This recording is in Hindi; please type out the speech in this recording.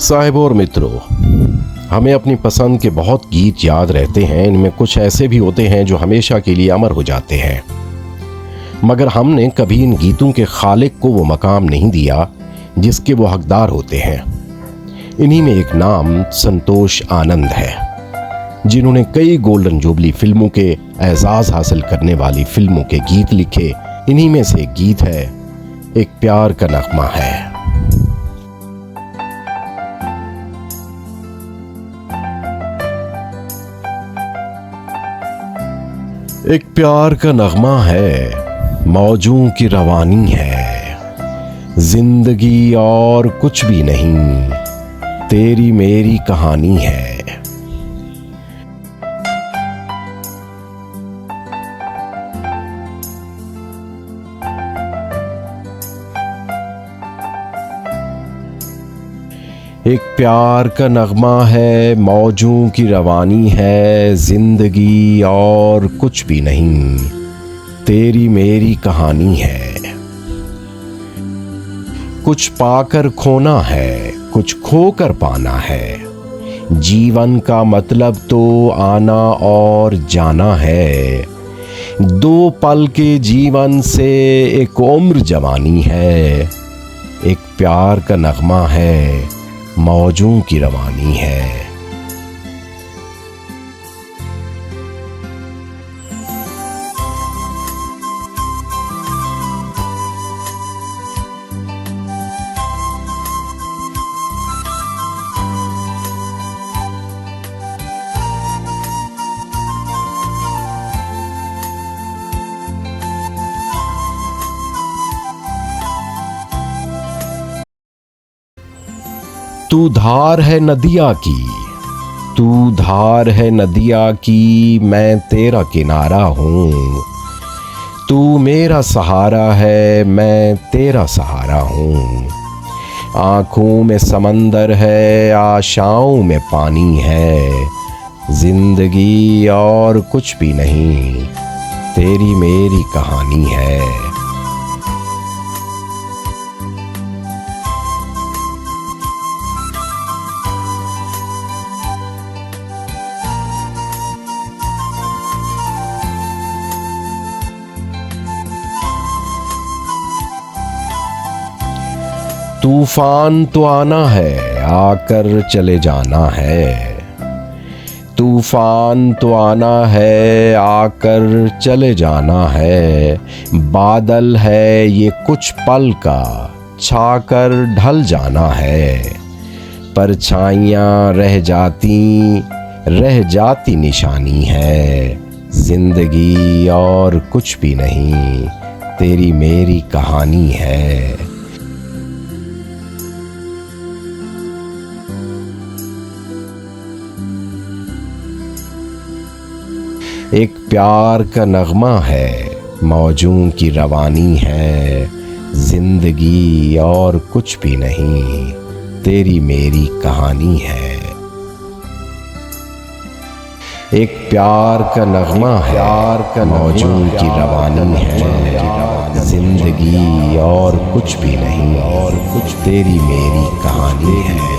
साहिबों और मित्रों, हमें अपनी पसंद के बहुत गीत याद रहते हैं। इनमें कुछ ऐसे भी होते हैं जो हमेशा के लिए अमर हो जाते हैं, मगर हमने कभी इन गीतों के खालिक को वो मकाम नहीं दिया जिसके वो हकदार होते हैं। इन्हीं में एक नाम संतोष आनंद है, जिन्होंने कई गोल्डन जुबली फिल्मों के एजाज हासिल करने वाली फिल्मों के गीत लिखे। इन्हीं में से एक गीत है एक प्यार का नगमा है। एक प्यार का नगमा है, मौजों की रवानी है, जिंदगी और कुछ भी नहीं, तेरी मेरी कहानी है। एक प्यार का नगमा है, मौजों की रवानी है, जिंदगी और कुछ भी नहीं, तेरी मेरी कहानी है। कुछ पाकर खोना है, कुछ खोकर पाना है, जीवन का मतलब तो आना और जाना है। दो पल के जीवन से एक उम्र जवानी है। एक प्यार का नगमा है, मौजों की रवानी है। तू धार है नदिया की, तू धार है नदिया की, मैं तेरा किनारा हूँ। तू मेरा सहारा है, मैं तेरा सहारा हूँ। आँखों में समंदर है, आशाओं में पानी है, जिंदगी और कुछ भी नहीं, तेरी मेरी कहानी है। तूफान तो आना है, आकर चले जाना है। तूफान तो आना है, आकर चले जाना है। बादल है ये कुछ पल का, छाकर ढल जाना है। परछाइयाँ रह जाती निशानी है। जिंदगी और कुछ भी नहीं, तेरी मेरी कहानी है। एक प्यार का नगमा है, मौजों की रवानी है, जिंदगी और कुछ भी नहीं, तेरी मेरी कहानी है। एक प्यार का नगमा है, प्यार का मौजों की रवानी है, जिंदगी और कुछ भी नहीं, और कुछ तेरी मेरी कहानी है।